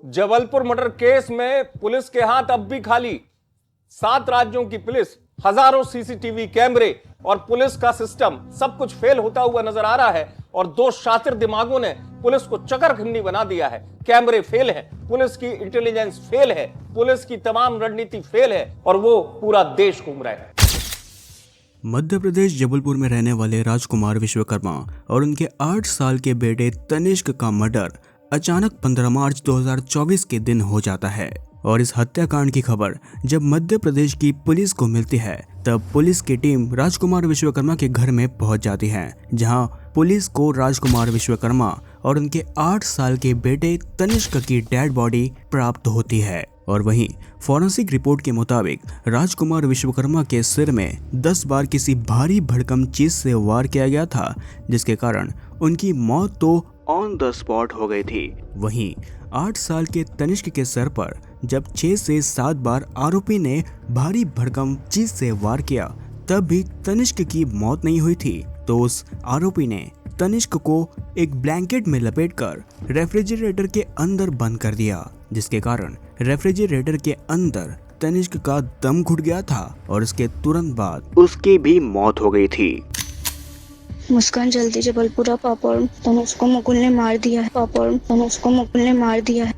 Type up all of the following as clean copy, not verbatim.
Jabalpur murder case में police के हाथ अब भी खाली। 7 राज्यों की पुलिस, हजारों सीसीटीवी कैमरे और पुलिस का सिस्टम सब कुछ फेल होता हुआ नजर आ रहा है और 2 शातिर दिमागों ने पुलिस को चकरखंडी बना दिया है। कैमरे फेल है, पुलिस की इंटेलिजेंस फेल है, पुलिस की तमाम रणनीति फेल है और वो पूरा देश घूम रहा है। मध्य प्रदेश जबलपुर में रहने वाले राजकुमार विश्वकर्मा और उनके 8 साल के बेटे तनिष्क का मर्डर अचानक 15 मार्च 2024 के दिन हो जाता है। और इस हत्याकांड की खबर जब मध्य प्रदेश की पुलिस को मिलती है तब पुलिस की टीम राजकुमार विश्वकर्मा के घर में पहुंच जाती है, जहां पुलिस को राजकुमार विश्वकर्मा और उनके 8 साल के बेटे तनिष्क की डेड बॉडी प्राप्त होती है। और वहीं फॉरेंसिक रिपोर्ट के मुताबिक राजकुमार विश्वकर्मा के सिर में 10 बार किसी भारी भड़कम चीज से वार किया गया था, जिसके कारण उनकी मौत तो ऑन द स्पॉट हो गई थी। वहीं 8 साल के तनिष्क के सर पर जब 6 से 7 बार आरोपी ने भारी भड़कम चीज से वार किया तब भी तनिष्क की मौत नहीं हुई थी, तो उस आरोपी ने तनिष्क को एक ब्लैंकेट में लपेटकर रेफ्रिजरेटर के अंदर बंद कर दिया, जिसके कारण रेफ्रिजरेटर के अंदर तनिष्क का दम घुट गया था और इसके तुरंत बाद उसकी भी मौत हो गई थी। मुस्कान जल्दी जबलपुर आ पापा, तनुष को मुकुल ने मार दिया है पापा, तनुष को मुकुल ने मार दिया है,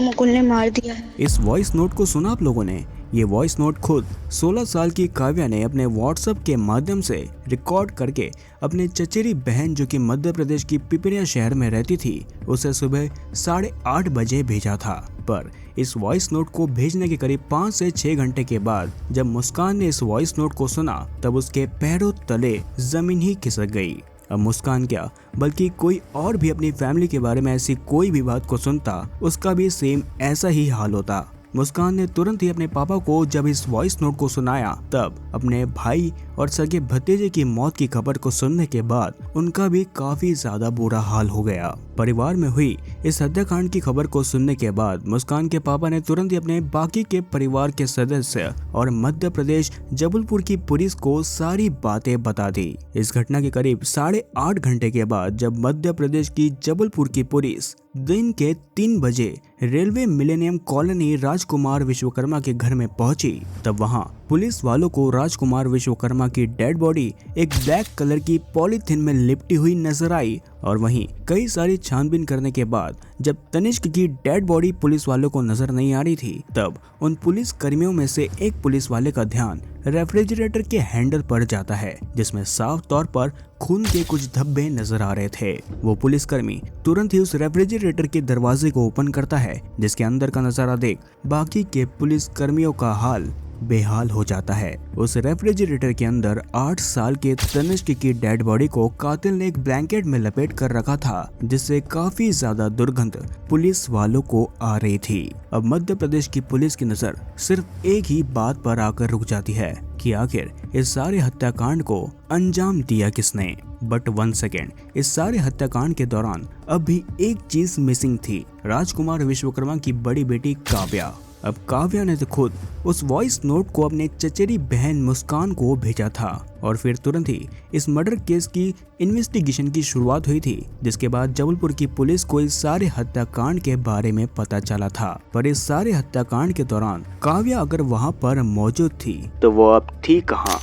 मुकुल ने मार दिया है। इस वॉइस नोट को सुना आप लोगों ने? ये वॉइस नोट खुद 16 साल की काव्या ने अपने व्हाट्सएप के माध्यम से रिकॉर्ड करके अपने चचेरी बहन जो कि मध्य प्रदेश की पिपरिया शहर में रहती थी उसे सुबह 8:30 बजे भेजा था। पर इस वॉइस नोट को भेजने के करीब 5 से 6 घंटे के बाद जब मुस्कान ने इस वॉइस नोट को सुना तब उसके पैरों तले जमीन ही खिसक गई। अब मुस्कान क्या बल्कि कोई और भी अपनी फैमिली के बारे में ऐसी कोई भी बात को सुनता उसका भी सेम ऐसा ही हाल होता। मुस्कान ने तुरंत ही अपने पापा को जब इस वॉइस नोट को सुनाया तब अपने भाई और सगे भतीजे की मौत की खबर को सुनने के बाद उनका भी काफी ज्यादा बुरा हाल हो गया। परिवार में हुई इस हत्याकांड की खबर को सुनने के बाद मुस्कान के पापा ने तुरंत ही अपने बाकी के परिवार के सदस्य और मध्य प्रदेश जबलपुर की पुलिस को सारी बातें बता दी। इस घटना के करीब 8.5 घंटे के बाद जब मध्य प्रदेश की जबलपुर की पुलिस दिन के 3 बजे रेलवे मिलेनियम कॉलोनी राजकुमार विश्वकर्मा के घर में पहुंची तब वहां पुलिस वालों को राजकुमार विश्वकर्मा की डेड बॉडी एक ब्लैक कलर की पॉलीथिन में लिपटी हुई नजर आई। और वहीं कई सारी छानबीन करने के बाद जब तनिष्क की डेड बॉडी पुलिस वालों को नजर नहीं आ रही थी तब उन पुलिस कर्मियों में से एक पुलिस वाले का ध्यान रेफ्रिजरेटर के हैंडल पर जाता है, जिसमें साफ तौर पर खून के कुछ धब्बे नजर आ रहे थे। वो पुलिसकर्मी तुरंत ही उस रेफ्रिजरेटर के दरवाजे को ओपन करता है, जिसके अंदर का नजारा देख बाकी के पुलिस कर्मियों का हाल बेहाल हो जाता है। उस रेफ्रिजरेटर के अंदर 8 साल के तनिष्क की डेड बॉडी को कातिल ने एक ब्लैंकेट में लपेट कर रखा था, जिससे काफी ज्यादा दुर्गंध पुलिस वालों को आ रही थी। अब मध्य प्रदेश की पुलिस की नजर सिर्फ एक ही बात पर आकर रुक जाती है कि आखिर इस सारे हत्याकांड को अंजाम दिया किसने। बट 1 सेकेंड, इस सारे हत्याकांड के दौरान अब भी एक चीज मिसिंग थी, राजकुमार विश्वकर्मा की बड़ी बेटी काव्या। अब काव्या ने तो खुद उस वॉइस नोट को अपने चचेरी बहन मुस्कान को भेजा था और फिर तुरंत ही इस मर्डर केस की इन्वेस्टिगेशन की शुरुआत हुई थी, जिसके बाद जबलपुर की पुलिस को इस सारे हत्याकांड के बारे में पता चला था। पर इस सारे हत्याकांड के दौरान काव्या अगर वहां पर मौजूद थी तो वो अब थी कहाँ?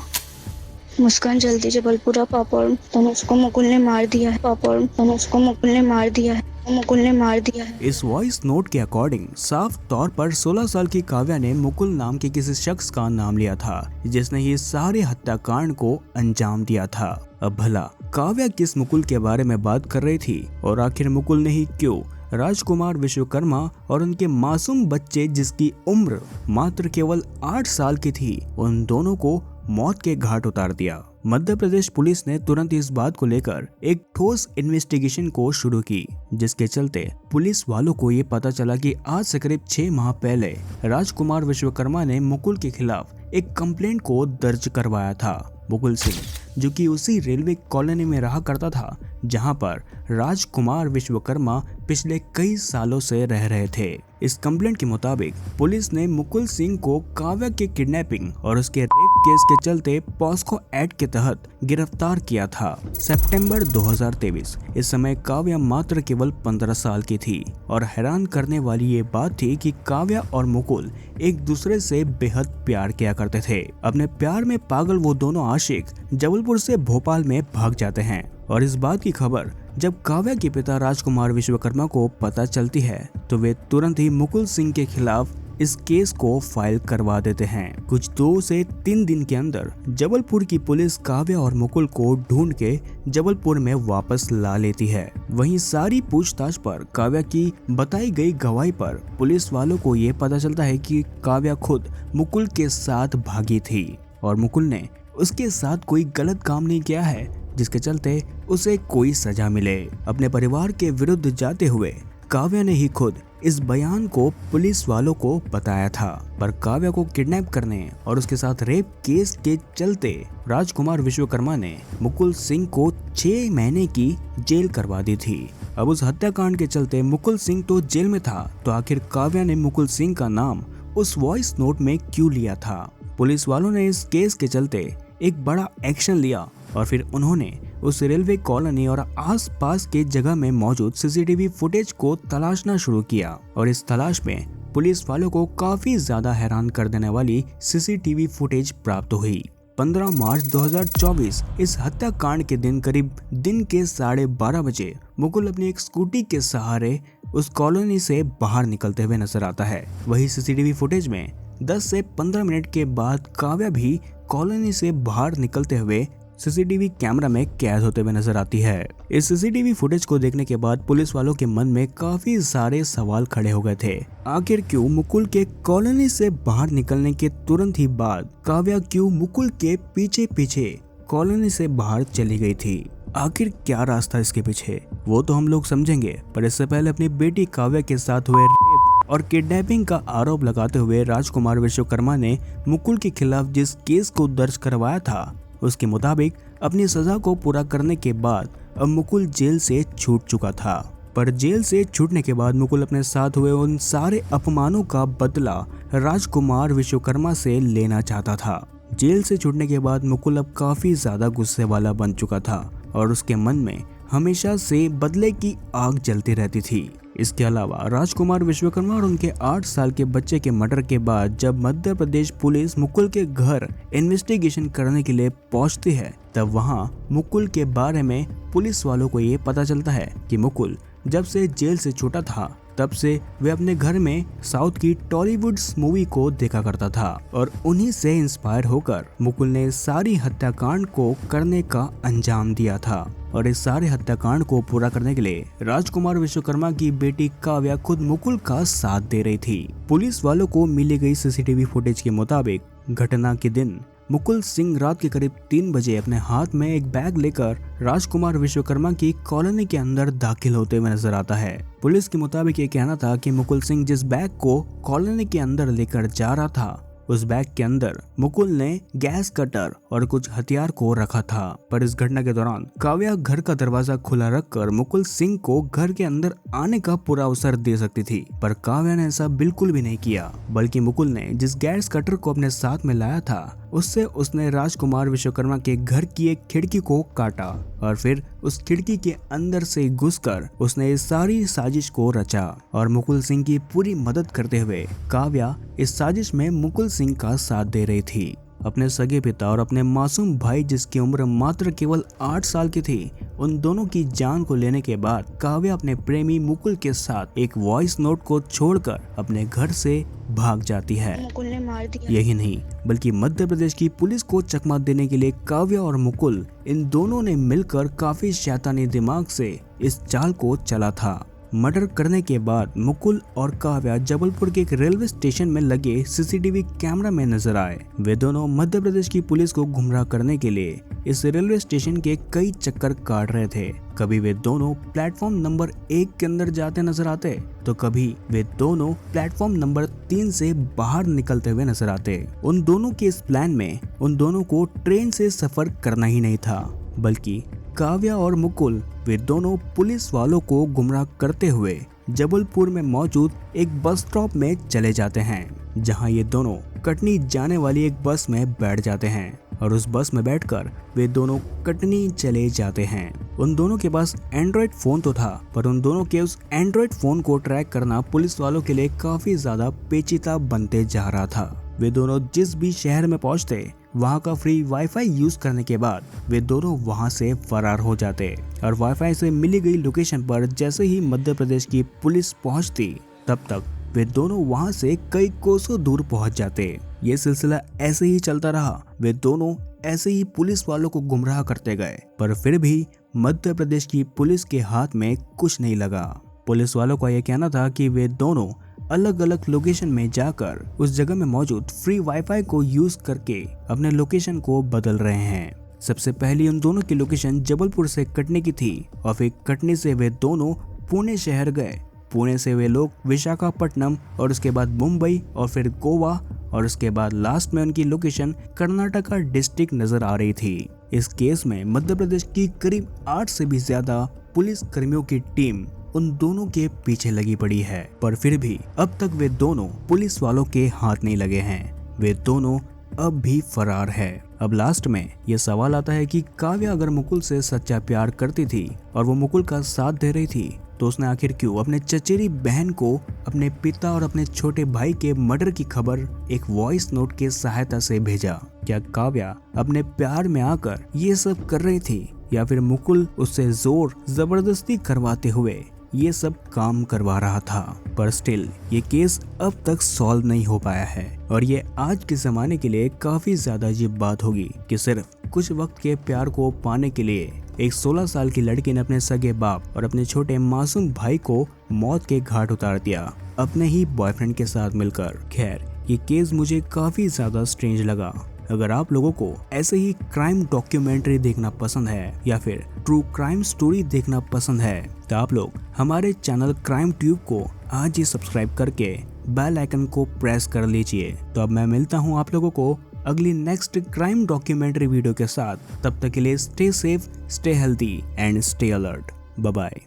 मुस्कान जल्दी जबलपुर आ पापा, तनुष को मुकुल ने मार दिया है पापा, तनुष को मुकुल ने मार दिया है, मुकुल ने मार दिया है। इस वॉइस नोट के अकॉर्डिंग साफ तौर पर 16 साल की काव्या ने मुकुल नाम के किसी शख्स का नाम लिया था, जिसने ये सारे हत्याकांड को अंजाम दिया था। अब भला काव्या किस मुकुल के बारे में बात कर रही थी और आखिर मुकुल ने ही क्यों राजकुमार विश्वकर्मा और उनके मासूम बच्चे जिसकी उम्र मात्र केवल 8 साल की थी उन दोनों को मौत के घाट उतार दिया। मध्य प्रदेश पुलिस ने तुरंत इस बात को लेकर एक ठोस इन्वेस्टिगेशन को शुरू की, जिसके चलते पुलिस वालों को ये पता चला कि आज से करीब 6 माह पहले राजकुमार विश्वकर्मा ने मुकुल के खिलाफ एक कंप्लेंट को दर्ज करवाया था। मुकुल सिंह जो कि उसी रेलवे कॉलोनी में रहा करता था जहां पर राजकुमार विश्वकर्मा पिछले कई सालों से रह रहे थे। इस कंप्लेंट के मुताबिक पुलिस ने मुकुल सिंह को काव्या के किडनैपिंग और उसके रेप केस के चलते पॉस्को एक्ट के तहत गिरफ्तार किया था। सितंबर 2023। इस समय काव्या मात्र केवल 15 साल की थी और हैरान करने वाली ये बात थी कि काव्या और मुकुल एक दूसरे से बेहद प्यार किया करते थे। अपने प्यार में पागल वो दोनों आशिक जबलपुर से भोपाल में भाग जाते हैं और इस बात की खबर जब काव्या के पिता राजकुमार विश्वकर्मा को पता चलती है तो वे तुरंत ही मुकुल सिंह के खिलाफ इस केस को फाइल करवा देते हैं। कुछ 2 से 3 दिन के अंदर जबलपुर की पुलिस काव्या और मुकुल को ढूंढ के जबलपुर में वापस ला लेती है। वहीं सारी पूछताछ पर काव्या की बताई गई गवाही पर पुलिस वालों को ये पता चलता है कि काव्या खुद मुकुल के साथ भागी थी और मुकुल ने उसके साथ कोई गलत काम नहीं किया है जिसके चलते उसे कोई सजा मिले। अपने परिवार के विरुद्ध जाते हुए काव्या ने ही खुद इस बयान को पुलिस वालों को बताया था, पर काव्या को किडनैप करने और उसके साथ रेप केस के चलते राजकुमार विश्वकर्मा ने मुकुल सिंह को 6 महीने की जेल करवा दी थी। अब उस हत्याकांड के चलते मुकुल सिंह तो जेल में था, तो आखिर काव्या ने मुकुल सिंह का नाम उस वॉइस नोट में क्यों लिया था? पुलिस वालों ने इस केस के चलते एक बड़ा एक्शन लिया और फिर उन्होंने उस रेलवे कॉलोनी और आसपास के जगह में मौजूद सीसीटीवी फुटेज को तलाशना शुरू किया और इस तलाश में पुलिस वालों को काफी ज्यादा हैरान कर देने वाली सीसीटीवी फुटेज प्राप्त हुई। 15 मार्च 2024 इस हत्याकांड के दिन करीब दिन के 12:30 बजे मुकुल अपनी एक स्कूटी के सहारे उस कॉलोनी से बाहर निकलते हुए नजर आता है। वही सीसीटीवी फुटेज में 10 से 15 मिनट के बाद काव्या भी कॉलोनी से बाहर निकलते हुए सीसीटीवी कैमरा में कैद होते हुए नजर आती है। इस सीसीटीवी फुटेज को देखने के बाद पुलिस वालों के मन में काफी सारे सवाल खड़े हो गए थे। आखिर क्यों मुकुल के कॉलोनी से बाहर निकलने के तुरंत ही बाद काव्या क्यों मुकुल के पीछे पीछे कॉलोनी से बाहर चली गई थी? आखिर क्या रास्ता इसके पीछे, वो तो हम लोग समझेंगे, पर इससे पहले अपनी बेटी काव्या के साथ हुए रेप और किडनैपिंग का आरोप लगाते हुए राजकुमार विश्वकर्मा ने मुकुल के खिलाफ जिस केस को दर्ज करवाया था उसके मुताबिक अपनी सजा को पूरा करने के बाद अब मुकुल जेल से छूट चुका था। पर जेल से छूटने के बाद मुकुल अपने साथ हुए उन सारे अपमानों का बदला राजकुमार विश्वकर्मा से लेना चाहता था। जेल से छूटने के बाद मुकुल अब काफी ज्यादा गुस्से वाला बन चुका था और उसके मन में हमेशा से बदले की आग जलती रहती थी। इसके अलावा राजकुमार विश्वकर्मा और उनके 8 साल के बच्चे के मर्डर के बाद जब मध्य प्रदेश पुलिस मुकुल के घर इन्वेस्टिगेशन करने के लिए पहुंचती है तब वहां मुकुल के बारे में पुलिस वालों को ये पता चलता है कि मुकुल जब से जेल से छूटा था तब से वे अपने घर में साउथ की टॉलीवुड मूवी को देखा करता था और उन्हीं से इंस्पायर होकर मुकुल ने सारी हत्याकांड को करने का अंजाम दिया था। और इस सारे हत्याकांड को पूरा करने के लिए राजकुमार विश्वकर्मा की बेटी काव्या खुद मुकुल का साथ दे रही थी। पुलिस वालों को मिली गई सीसीटीवी फुटेज के मुताबिक घटना के दिन मुकुल सिंह रात के करीब 3 बजे अपने हाथ में एक बैग लेकर राजकुमार विश्वकर्मा की कॉलोनी के अंदर दाखिल होते हुए नजर आता है। पुलिस के मुताबिक ये कहना था कि मुकुल सिंह जिस बैग को कॉलोनी के अंदर लेकर जा रहा था उस बैग के अंदर मुकुल ने गैस कटर और कुछ हथियार को रखा था। पर इस घटना के दौरान काव्या घर का दरवाजा खुला रखकर मुकुल सिंह को घर के अंदर आने का पूरा अवसर दे सकती थी, पर काव्या ने ऐसा बिल्कुल भी नहीं किया, बल्कि मुकुल ने जिस गैस कटर को अपने साथ में लाया था उससे उसने राजकुमार विश्वकर्मा के घर की एक खिड़की को काटा और फिर उस खिड़की के अंदर से घुसकर उसने इस सारी साजिश को रचा और मुकुल सिंह की पूरी मदद करते हुए काव्या इस साजिश में मुकुल सिंह का साथ दे रही थी। अपने सगे पिता और अपने मासूम भाई जिसकी उम्र मात्र केवल 8 साल की थी, उन दोनों की जान को लेने के बाद काव्या अपने प्रेमी मुकुल के साथ एक वॉइस नोट को छोड़कर अपने घर से भाग जाती है। मुकुल ने मार दिया। यही नहीं बल्कि मध्य प्रदेश की पुलिस को चकमा देने के लिए काव्या और मुकुल इन दोनों ने मिलकर काफी शैतानी दिमाग से इस चाल को चला था। मर्डर करने के बाद मुकुल और काव्या जबलपुर के एक रेलवे स्टेशन में लगे सीसीटीवी कैमरा में नजर आए। वे दोनों मध्य प्रदेश की पुलिस को गुमराह करने के लिए इस रेलवे स्टेशन के कई चक्कर काट रहे थे। कभी वे दोनों प्लेटफॉर्म नंबर 1 के अंदर जाते नजर आते तो कभी वे दोनों प्लेटफॉर्म नंबर 3 से बाहर निकलते हुए नजर आते। उन दोनों के इस प्लान में उन दोनों को ट्रेन से सफर करना ही नहीं था, बल्कि काव्या और मुकुल वे दोनों पुलिस वालों को गुमराह करते हुए जबलपुर में मौजूद एक बस स्टॉप में चले जाते हैं, जहां ये दोनों कटनी जाने वाली एक बस में बैठ जाते हैं और उस बस में बैठकर वे दोनों कटनी चले जाते हैं। उन दोनों के पास एंड्रॉइड फोन तो था, पर उन दोनों के उस एंड्रॉइड फोन को ट्रैक करना पुलिस वालों के लिए काफी ज्यादा पेचीदा बनते जा रहा था। वे दोनों जिस भी शहर में पहुंचते, वहां का फ्री वाईफाई यूज करने के बाद वे दोनों वहां से फरार हो जाते और वाईफाई से मिली गई लोकेशन पर जैसे ही मध्य प्रदेश की पुलिस पहुंचती, तब तक वे दोनों वहां से कई कोसों दूर पहुंच जाते। ये सिलसिला ऐसे ही चलता रहा। वे दोनों ऐसे ही पुलिस वालों को गुमराह करते गए, पर फिर भी मध्य प्रदेश की पुलिस के हाथ में कुछ नहीं लगा। पुलिस वालों का यह कहना था कि वे दोनों अलग अलग लोकेशन में जाकर उस जगह में मौजूद फ्री वाईफाई को यूज करके अपने लोकेशन को बदल रहे हैं। सबसे पहले उन दोनों की लोकेशन जबलपुर से कटनी की थी और फिर कटनी से वे दोनों पुणे शहर गए। पुणे से वे लोग विशाखापट्टनम और उसके बाद मुंबई और फिर गोवा और उसके बाद लास्ट में उनकी लोकेशन कर्नाटका डिस्ट्रिक्ट नजर आ रही थी। इस केस में मध्य प्रदेश की करीब 8 से भी ज्यादा पुलिस कर्मियों की टीम उन दोनों के पीछे लगी पड़ी है, पर फिर भी अब तक वे दोनों पुलिस वालों के हाथ नहीं लगे हैं। वे दोनों अब भी फरार है। अब लास्ट में ये सवाल आता है कि काव्या अगर मुकुल से सच्चा प्यार करती थी और वो मुकुल का साथ दे रही थी, तो उसने आखिर क्यों अपने चचेरी बहन को अपने पिता और अपने छोटे भाई के मर्डर की खबर एक वॉइस नोट के सहायता से भेजा? क्या काव्या अपने प्यार में आकर ये सब कर रही थी, या फिर मुकुल उससे जोर जबरदस्ती करवाते हुए ये सब काम करवा रहा था? पर स्टिल ये केस अब तक सॉल्व नहीं हो पाया है और ये आज के जमाने के लिए काफी ज्यादा अजीब बात होगी कि सिर्फ कुछ वक्त के प्यार को पाने के लिए एक 16 साल की लड़की ने अपने सगे बाप और अपने छोटे मासूम भाई को मौत के घाट उतार दिया, अपने ही बॉयफ्रेंड के साथ मिलकर। खैर, ये केस मुझे काफी ज्यादा स्ट्रेंज लगा। अगर आप लोगों को ऐसे ही क्राइम डॉक्यूमेंट्री देखना पसंद है या फिर ट्रू क्राइम स्टोरी देखना पसंद है, तो आप लोग हमारे चैनल क्राइम ट्यूब को आज ही सब्सक्राइब करके बेल आइकन को प्रेस कर लीजिए। तो अब मैं मिलता हूँ आप लोगों को अगली नेक्स्ट क्राइम डॉक्यूमेंट्री वीडियो के साथ। तब तक के लिए stay safe, stay healthy and stay alert. Bye bye.